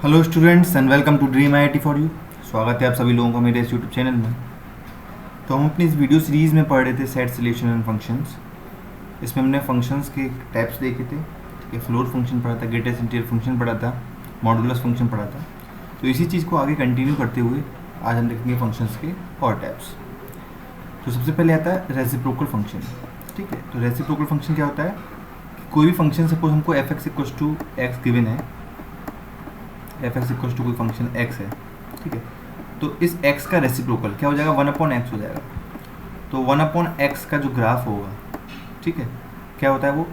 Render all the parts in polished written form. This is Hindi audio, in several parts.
Hello students and welcome to dream IIT for you. स्वागत है आप सभी लोगों का मेरे इस यूट्यूब चैनल में। तो हम अपनी इस वीडियो सीरीज़ में पढ़ रहे थे सेट्स, रिलेशन एंड फंक्शंस। इसमें हमने फंक्शंस के टाइप्स देखे थे, ठीक है। फ्लोर फंक्शन पढ़ा था, ग्रेटेस्ट इंटीजर फंक्शन पढ़ा था, मॉडुलस फंक्शन पढ़ा था। तो इसी चीज़ को आगे कंटिन्यू करते हुए आज हम देखेंगे फंक्शंस के और टाइप्स। तो सबसे पहले आता है रेसिप्रोकल फंक्शन, ठीक है। तो रेसिप्रोकल फंक्शन क्या होता है कि कोई भी फंक्शन, सपोज हमको f x equals to x given है, एफ एक्स इक्वल्स टू कोई फंक्शन एक्स है, ठीक है। तो इस x का रेसिप्रोकल क्या हो जाएगा, 1/x हो जाएगा। तो 1/x का जो ग्राफ होगा, ठीक है, क्या होता है वो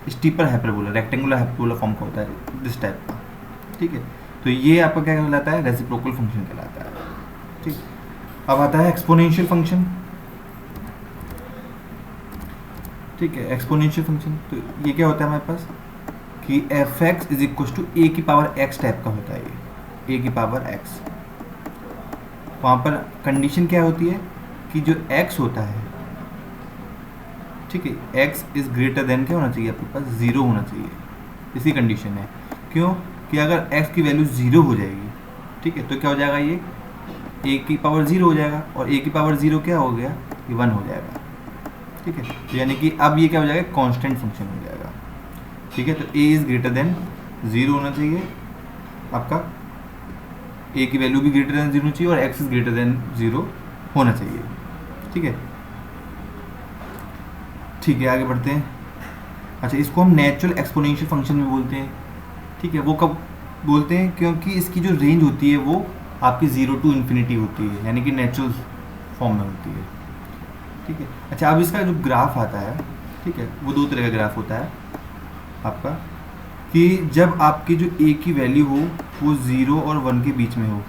steeper hyperbola, rectangular hyperbola form का होता है, दिस टाइप का, ठीक है। तो ये आपका क्या कहलाता है, रेसिप्रोकल फंक्शन कहलाता है, ठीक। अब आता है एक्सपोनेंशियल फंक्शन, ठीक है। एक्सपोनेंशियल फंक्शन तो ये क्या होता है हमारे पास कि F X is equal to A की पावर एक्स टाइप का होता है। ये ए की पावर एक्स, वहाँ पर कंडीशन क्या होती है कि जो x होता है, ठीक है, x इज़ ग्रेटर देन क्या होना चाहिए, आपके पास 0 होना चाहिए। इसी कंडीशन है, क्यों कि अगर x की वैल्यू 0 हो जाएगी, ठीक है, तो क्या हो जाएगा, ये a की पावर 0 हो जाएगा, और a की पावर 0 क्या हो गया, ये 1 हो जाएगा, ठीक है। तो यानी कि अब ये क्या हो जाएगा, कांस्टेंट फंक्शन हो जाएगा, ठीक है। तो a इज़ ग्रेटर देन 0 होना चाहिए, आपका a की वैल्यू भी ग्रेटर देन 0 चाहिए, और x इज ग्रेटर देन 0 होना चाहिए, ठीक है। ठीक है, आगे बढ़ते हैं। अच्छा, इसको हम नेचुरल एक्सपोनेंशियल फंक्शन में बोलते हैं, ठीक है। वो कब बोलते हैं, क्योंकि इसकी जो रेंज होती है वो आपकी 0 टू इन्फिनिटी होती है, यानी कि नेचुरल फॉर्म में होती है, ठीक है। अच्छा, अब इसका जो ग्राफ आता है, ठीक है, वो दो तरह का ग्राफ होता है आपका, कि जब आपकी जो a की वैल्यू हो वो 0 और 1 के बीच में हो,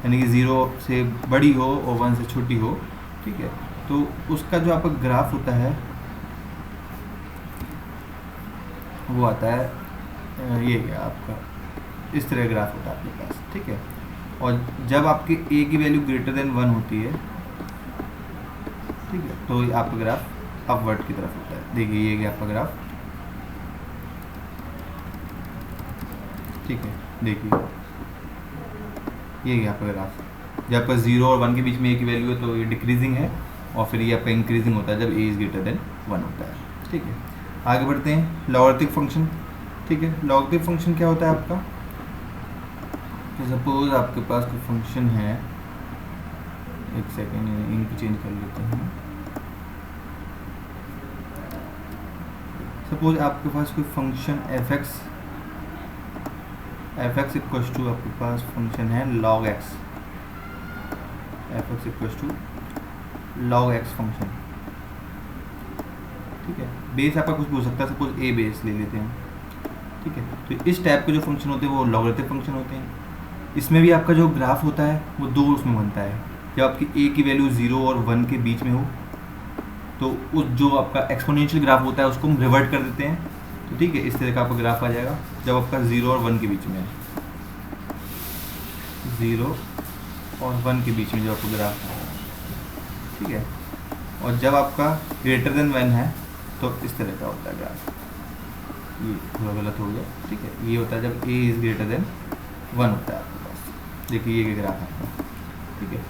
यानी कि 0 से बड़ी हो और 1 से छोटी हो, ठीक है। तो उसका जो आपका ग्राफ होता है वो आता है ये आपका इस तरह ग्राफ होता है आपके पास, ठीक है। और जब आपकी a की वैल्यू ग्रेटर देन 1 होती है, ठीक है, तो आपका ग्राफ अपवर्ड की तरफ होता है। देखिए ये आपका ग्राफ, ठीक है, देखिए ये आपका ग्राफ, जब आपका 0 और 1 के बीच में a की वैल्यू है तो ये डिक्रीजिंग है, और फिर ये आपका इंक्रीजिंग होता है जब a इज़ ग्रेटर देन 1 होता है, ठीक है। आगे बढ़ते हैं, लॉगरिथमिक फंक्शन, ठीक है। लॉगरिथमिक फंक्शन क्या होता है आपका, तो सपोज आपके पास कोई फंक्शन है, एक सेकेंड इनको चेंज कर लेते हैं। सपोज आपके पास कोई function f x equals to, आपके पास फंक्शन है log x, f x equals to log x function, ठीक है। बेस आपका कुछ भी हो सकता है, सपोज a बेस ले लेते हैं, ठीक है। तो इस टाइप के जो फंक्शन होते हैं वो लॉगरिथमिक फंक्शन होते हैं। इसमें भी आपका जो ग्राफ होता है वो दो उसमें बनता है, जब आपकी a की वैल्यू 0 और 1 के बीच में हो तो उस जो आपका एक्सपोनेंशियल ग्राफ होता है उसको हम रिवर्ट कर देते हैं, तो ठीक है, इस तरह का आपका ग्राफ आ जाएगा जब आपका 0 और 1 के बीच में है, 0 और 1 के बीच में जो आपका ग्राफ है, ठीक है। और जब आपका ग्रेटर देन 1 है तो इस तरह का होता है ग्राफ, ये थोड़ा गलत हो गया, ठीक है। ये होता है जब a इज़ ग्रेटर देन 1 होता है आपके पास, देखिए ये ग्राफ है आपका, ठीक है।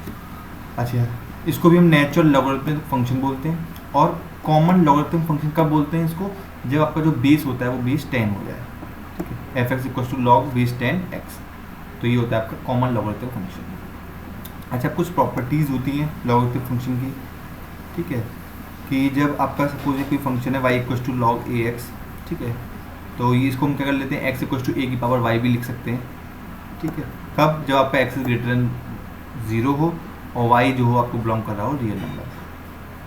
अच्छा, इसको भी हम नेचुरल लॉगरिथमिक फंक्शन बोलते हैं, और कॉमन लॉगरिथमिक फंक्शन कब बोलते हैं इसको, जब आपका जो बेस होता है वो बेस 10 हो जाए, ठीक है। F x equal to log base 10 x, तो ये होता है आपका कॉमन लॉगरिथमिक फंक्शन। अच्छा, कुछ प्रॉपर्टीज़ होती हैं लॉगरिथमिक फंक्शन की, ठीक है, कि जब आपका सपोज कोई फंक्शन है y equal to log a x, ठीक है, तो ये इसको हम क्या कर लेते हैं, x इक्वल टू ए की पावर y भी लिख सकते हैं, ठीक है। कब, जब आपका x इज ग्रेटर देन 0 हो और y जो हो आपको बिलोंग कर रहा हो रियल नंबर,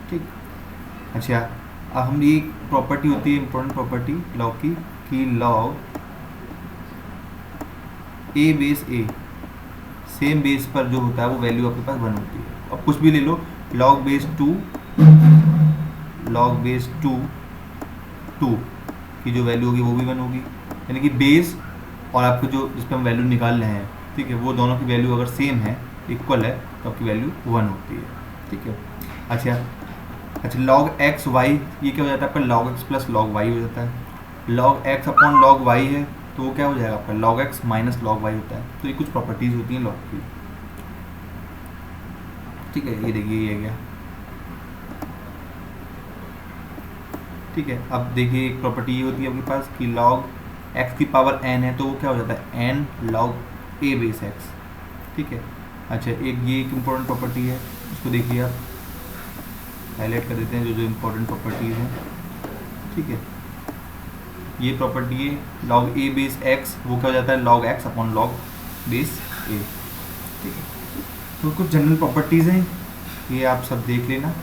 ठीक। अच्छा, अब हम ये प्रॉपर्टी होती है इंपॉर्टेंट प्रॉपर्टी लॉग की, कि लॉग ए बेस ए, सेम बेस पर जो होता है वो वैल्यू आपके पास 1 होती है। अब कुछ भी ले लो, लॉग बेस 2 की जो वैल्यू होगी वो भी 1 होगी, यानी कि बेस और आपको जो जिस पर हम वैल्यू निकाल रहे हैं, ठीक है, वो दोनों की वैल्यू अगर सेम है, इक्वल है, तो आपकी वैल्यू 1 होती है, ठीक है। अच्छा, log x y ये क्या हो जाता है आपका, log x plus log y हो जाता है। log x upon log y है, तो वो क्या हो जाएगा आपका log x minus log y होता है। तो ये कुछ प्रॉपर्टीज़ होती हैं log की, ठीक है। ये देखिए ये गया, ठीक है। अब देखिए एक प्रॉपर्टी ये होती है आपके पास कि log x की पावर n है, तो वो क्या हो जाता है n log a base x, ठीक है। अच्छा, एक ये एक इम्पोर्टेंट प्रॉपर्टी है, इसको देखिए आप, हाईलाइट कर देते हैं जो जो इम्पोर्टेंट प्रॉपर्टीज़ हैं, ठीक है। ये प्रॉपर्टी है log a बेस x, वो क्या हो जाता है log x upon log base a, ठीक है। तो कुछ जनरल प्रॉपर्टीज़ हैं, ये आप सब देख लेना।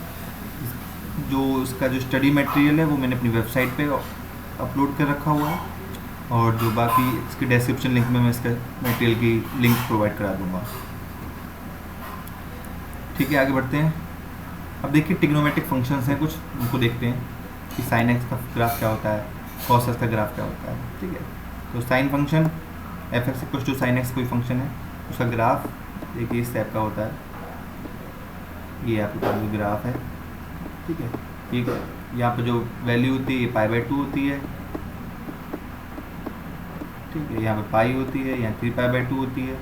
जो इसका जो स्टडी मटेरियल है वो मैंने अपनी वेबसाइट पे अपलोड कर रखा हुआ है, और जो बाकी इसके डिस्क्रिप्शन लिंक में मैं इसका मटेरियल की लिंक प्रोवाइड करा दूंगा, ठीक है। आगे बढ़ते हैं। अब देखिए ट्रिग्नोमेट्रिक फंक्शंस हैं कुछ, उनको देखते हैं कि साइन एक्स का ग्राफ क्या होता है, कॉस एक्स का ग्राफ क्या होता है, ठीक है। तो sine function f x equal to sine x कोई फंक्शन है, उसका ग्राफ देखिए इस टाइप का होता है, ये आपके पास ग्राफ है, ठीक है। ठीक है, यहाँ पर जो वैल्यू होती है ये π/2 होती है, ठीक है। यहाँ पर पाई होती है, यहाँ 3π/2 होती है,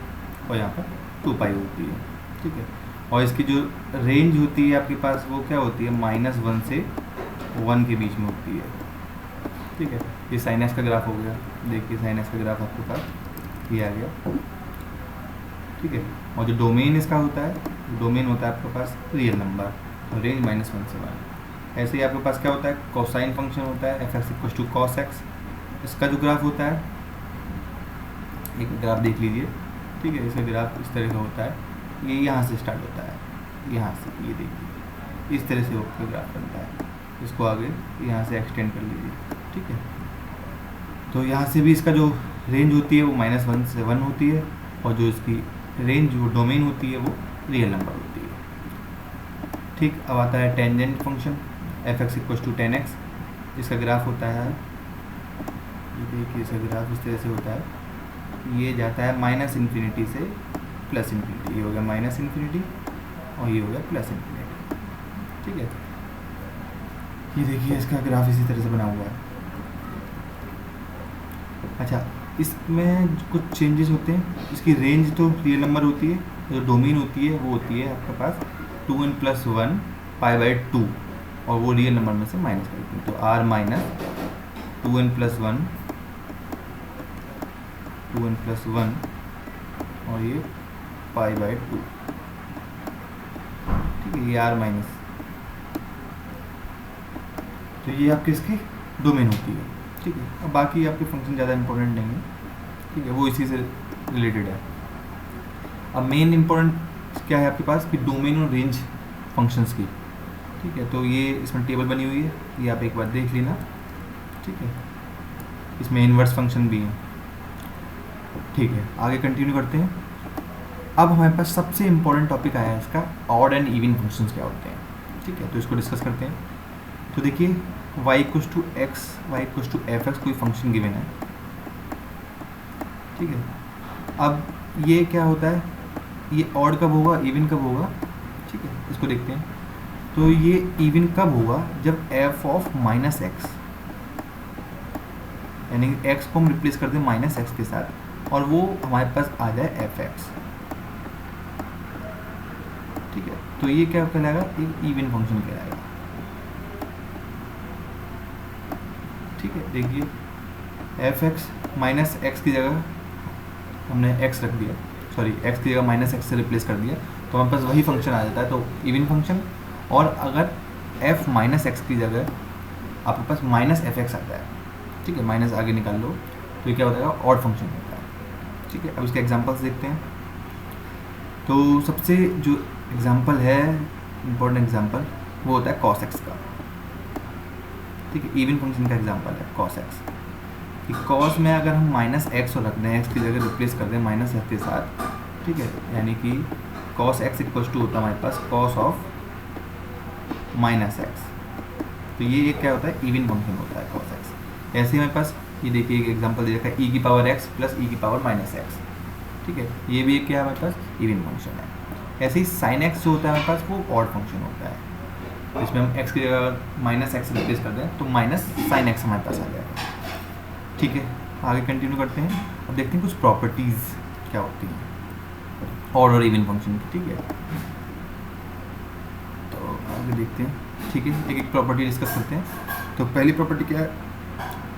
और यहाँ पर 2π होती है, ठीक है। और इसकी जो रेंज होती है आपके पास वो क्या होती है -1 से 1 के बीच में होती है, ठीक है। ये साइन एक्स का ग्राफ हो गया, देखिए साइन एक्स का ग्राफ आपके पास ये आ गया, ठीक है। और जो डोमेन इसका होता है, डोमेन होता है आपके पास रियल नंबर, रेंज -1 से 1। ऐसे ही आपके पास क्या होता है कोसाइन फंक्शन होता है f x equal to cos x, इसका जो ग्राफ होता है, एक ग्राफ देख लीजिए, ठीक है। इसका ग्राफ इस तरह का होता है, ये यहाँ से स्टार्ट होता है, यहाँ से ये देखिए इस तरह से आपका ग्राफ बनता है, इसको आगे यहाँ से एक्सटेंड कर लीजिए, ठीक है। तो यहाँ से भी इसका जो रेंज होती है वो -1 से 1 होती है, और जो इसकी रेंज जो डोमेन होती है वो रियल नंबर होती है, ठीक। अब आता है tangent function f x equal to tan x, इसका ग्राफ होता है, ये देखिए इसका ग्राफ इस तरह से होता है, ये जाता है -∞ से +∞, ये हो गया -∞ और ये हो गया +∞, ठीक है। ये देखिए इसका ग्राफ इसी तरह से बना हुआ है। अच्छा, इसमें कुछ चेंजेस होते हैं, इसकी रेंज तो रियल नंबर होती है, जो डोमेन होती है वो होती है आपके पास 2n + 1 π/2, और वो रियल नंबर में से माइनस करते हैं, तो r - 2n + 1 और ये π/2, ठीक है। ये r माइनस, तो ये आपकी इसकी डोमेन होती है, ठीक है। अब बाकी आपके फंक्शन ज़्यादा इंपॉर्टेंट नहीं है, ठीक है, वो इसी से रिलेटेड है। अब मेन इंपॉर्टेंट क्या है आपके पास कि डोमेन और रेंज फंक्शंस की, ठीक है। तो ये इसमें टेबल बनी हुई है, ये आप एक बार देख लेना, ठीक है। इसमें इन्वर्स फंक्शन भी है, ठीक है। आगे कंटिन्यू करते हैं। अब हमारे पास सबसे इम्पोर्टेंट टॉपिक आया है इसका, ऑड एंड इवन फंक्शंस क्या होते हैं, ठीक है। तो इसको डिस्कस करते हैं। तो देखिए y = x, y = f(x) कोई फंक्शन गिवन है, ठीक है। अब ये क्या होता है, ये ऑड कब होगा, इवन कब होगा, ठीक है, इसको देखते हैं। तो ये इवन कब होगा, जब f ऑफ -x, यानी x को हम रिप्लेस कर दें -x के साथ, और वो हमारे पास आ जाए f(x), ठीक है। तो ये क्या कहलाएगा, एक इवन फंक्शन कहलाएगा, ठीक है। देखिए f(x) -x की जगह हमने x रख दिया, सॉरी x की जगह -x से रिप्लेस कर दिया, तो हमारे पास वही फंक्शन आ जाता है, तो इवन फंक्शन। और अगर f -x की जगह आपके पास -f(x) आता है, ठीक है, माइनस आगे निकाल लो, तो ये क्या होता है, ऑड फंक्शन होता है, ठीक है। अब इसके एग्जांपल्स देखते हैं। तो सबसे जो एग्जांपल है, इम्पोर्टेंट एग्जांपल, वो होता है cos x का, ठीक है। इवन फंक्शन का एग्जांपल है cos x, कि cos में अगर हम -x और रख दें, x की जगह रिप्लेस कर दें -x के साथ, ठीक है, यानी कि cos x = होता है हमारे पास cos ऑफ -x, तो ये एक क्या होता है, इवन फंक्शन होता है cos x। ऐसे ही हमारे पास ये देखिए एक एग्जांपल दे रखा है e⁻x + e⁻−x, ठीक है, ये भी एक क्या है हमारे पास, इवन फंक्शन है। ऐसे ही sin x जो होता है हमारे पास, वो ऑड फंक्शन होता है, इसमें हम x की जगह -x रिप्लेस कर दें तो -sin x हमारे पास आ जाएगा, ठीक है। आगे कंटिन्यू करते हैं। अब देखते हैं कुछ प्रॉपर्टीज़ क्या होती हैं ऑड और इवन फंक्शन की, ठीक है। तो आगे देखते हैं, ठीक है, एक एक प्रॉपर्टी डिस्कस करते हैं। तो पहली प्रॉपर्टी क्या है,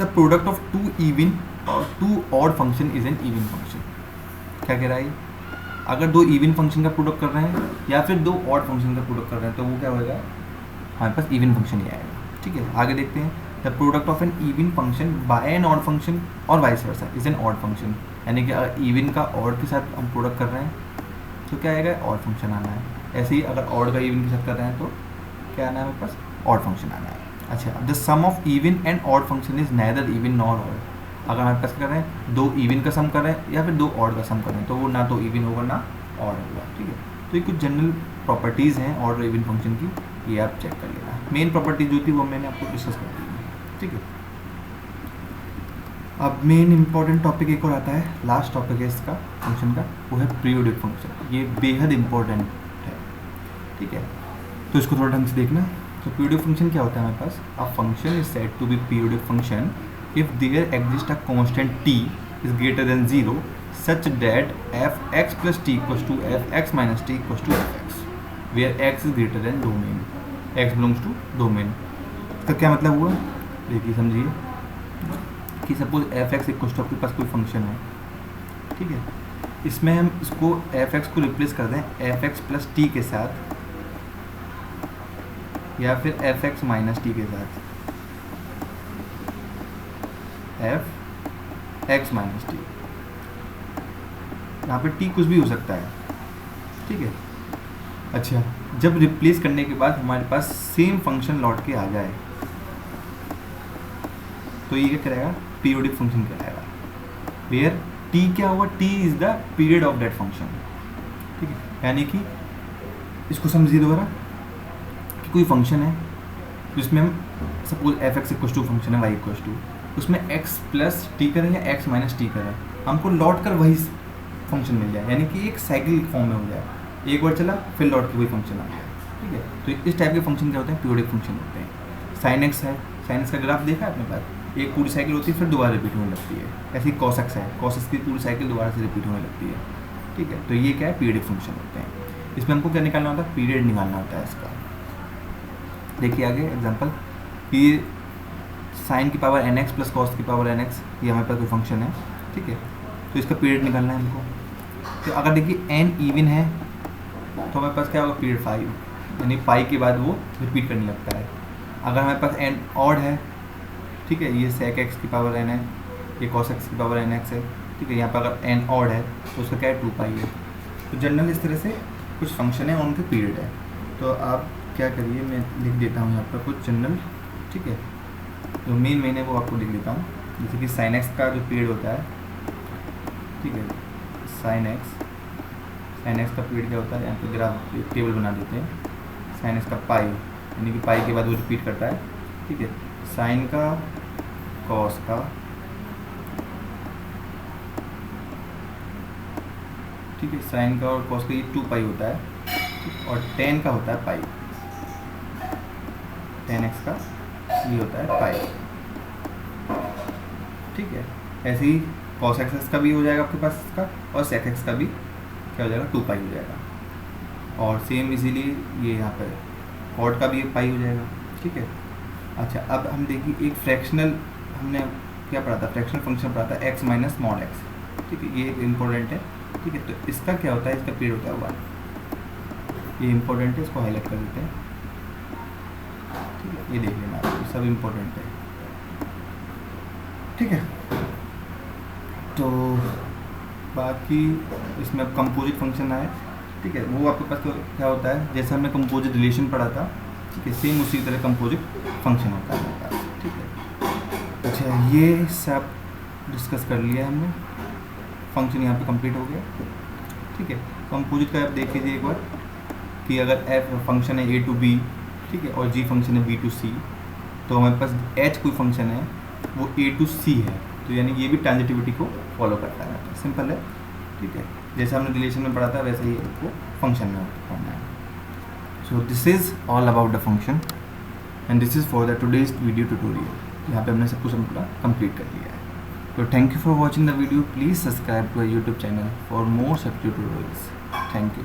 the product of two even और two odd function is an even function. क्या कह रहा है, अगर दो इवन फंक्शन का प्रोडक्ट कर रहे हैं या फिर दो ऑड फंक्शन का प्रोडक्ट कर रहे हैं तो वो क्या होगा, हमारे पास इवन फंक्शन ही आएगा, ठीक है। आगे देखते हैं, the product of an even function by an odd function और vice versa is an odd function. यानी कि अगर इवन का ऑड के साथ हम प्रोडक्ट कर रहे हैं तो क्या आएगा, ऑड फंक्शन आना है। ऐसे ही अगर ऑड का इवन के साथ कर रहे हैं तो क्या आना है हमारे पास, ऑड फंक्शन आना है। अच्छा, the sum of even and odd function is neither even nor odd. अगर हमारे पास कर रहे हैं दो इवन का सम कर रहे हैं या फिर दो ऑड का सम कर रहे हैं तो वो ना तो इवन होगा ना ऑड होगा, ठीक है। तो ये कुछ जनरल प्रॉपर्टीज़ हैं ऑड और इवन फंक्शन की, ये आप चेक कर लेना। मेन प्रॉपर्टी जो थी वो मैंने आपको डिस्कस कर दी है, ठीक है। अब मेन इंपॉर्टेंट टॉपिक एक और आता है, लास्ट टॉपिक है इसका फंक्शन का, वो है पीरियोडिक फंक्शन। ये बेहद इंपॉर्टेंट है, ठीक है। तो इसको थोड़ा ढंग से देखना। तो पीरियोडिक फंक्शन क्या होता है हमारे पास, a function is said to be periodic function if there exist a constant t is greater than 0 such that f(x plus t equals to f(x minus t equals to f(x) where x is greater than domain, x belongs to domain। इसका क्या मतलब हुआ, देखिए समझिए कि सपोज f(x) इक्वल्स टू आपके पास कोई फंक्शन है, ठीक है। इसमें हम इसको f(x) को रिप्लेस कर दें f(x plus t के साथ या फिर f(x minus t के साथ, f(x minus t), यहाँ पे t कुछ भी हो सकता है, ठीक है। अच्छा, जब रिप्लेस करने के बाद हमारे पास सेम फंक्शन लौट के आ जाए तो ये क्या करेगा, पीरियोडिक फंक्शन कहलाएगा। वेयर t क्या होगा, t is the period of that function, ठीक है। यानी कि इसको समझिए दोबारा कि कोई फंक्शन है जिसमें हम suppose f(x) equals to function है y इक्वल्स टू, उसमें x प्लस टी करें या x माइनस टी करें, हमको लौट कर वही फंक्शन मिल जाए, यानी कि एक साइकिल फॉर्म में हो जाए, एक बार चला फिर लौट के वही फंक्शन आ गया, ठीक है। तो इस टाइप के फंक्शन क्या होते हैं, पीरियोडिक फंक्शन होते हैं। साइन एक्स है, साइन एक्स का ग्राफ देखा है अपने पास, एक पूरी साइकिल होती है फिर दोबारा रिपीट होने लगती है। ऐसे ही कॉस एक्स है, कॉस एक्स की पूरी साइकिल दोबारा से रिपीट होने लगती है, ठीक है। तो ये क्या है, पीरियोडिक फंक्शन होते हैं। इसमें हमको क्या निकालना होता है, पीरियड निकालना होता है इसका। देखिए आगे एग्जाम्पल कि साइन की पावर nx प्लस कॉस की पावर nx, ये हमारे पास कोई फंक्शन है, ठीक है। तो इसका पीरियड निकालना है हमको। तो अगर देखिए n इवन है तो हमारे पास क्या होगा, पीरियड 5, यानी पाई के बाद वो रिपीट करने लगता है। अगर हमारे पास n ऑड है, ठीक है, ये sec x की पावर n है, ये cos x की पावर nx है, ठीक है। यहाँ पर अगर n ऑड है तो उसका क्या है, 2 पाई है। तो जनरल इस तरह से कुछ फंक्शन है और उनके पीरियड है। तो आप क्या करिए, मैं लिख देता हूँ यहाँ पर कुछ जनरल, ठीक है। जो मेन है वो आपको लिख देता हूँ। जैसे कि साइन एक्स का जो पीरियड होता है, ठीक है, साइन एक्स का पीरियड क्या होता है, यहाँ पे ग्राफ एक टेबल बना देते हैं। साइन एक्स का पाई, यानी कि पाई के बाद वो रिपीट करता है, ठीक है। साइन का, कॉस का, ठीक है, साइन का और कॉस का ये 2 पाई होता है, और टेन का होता है पाई, 10x का ये होता है पाई, ठीक है। ऐसे ही cos x का भी हो जाएगा आपके पास इसका, और sec x का भी क्या हो जाएगा, 2 पाई हो जाएगा। और सेम इसीलिए ये यहाँ पर कॉट का भी एक पाई हो जाएगा, ठीक है। अच्छा, अब हम देखिए एक फ्रैक्शनल, हमने क्या पढ़ा था, फ्रैक्शनल फंक्शन पढ़ा था x माइनस मॉड x, ठीक है, ये इम्पोर्टेंट है, ठीक है। तो इसका क्या होता है, इसका पीरियड होता है 1, ये इम्पोर्टेंट है, इसको हाईलाइट कर देते हैं, ठीक है। ये देख लेना, ये सब इम्पोर्टेंट है, ठीक है। तो बाकी इसमें अब कंपोजिट फंक्शन आए, ठीक है, वो आपके पास तो क्या होता है, जैसे हमने कंपोजिट रिलेशन पढ़ा था, ठीक है, सेम उसी तरह कंपोजिट फंक्शन होता है हमारे पास, ठीक है। अच्छा, ये सब डिस्कस कर लिया हमने, फंक्शन यहाँ पे कंप्लीट हो गया, ठीक है। कंपोजिट का आप देख लीजिए एक बार कि अगर f फंक्शन है a to b, ठीक है, और g फंक्शन है b to c, तो हमारे पास h कोई फंक्शन है वो a to c है, तो यानी ये भी ट्रांजिटिविटी को फॉलो करता है, सिंपल है, ठीक है। जैसे हमने रिलेशन में पढ़ा था वैसे ही इसको फंक्शन में पढ़ना है। So this is all about the function and this is for the today's video tutorial. यहाँ पे हमने सब कुछ पूरा कंप्लीट कर लिया है। तो thank you for watching the video, please subscribe to our YouTube channel for more such tutorials. Thank you.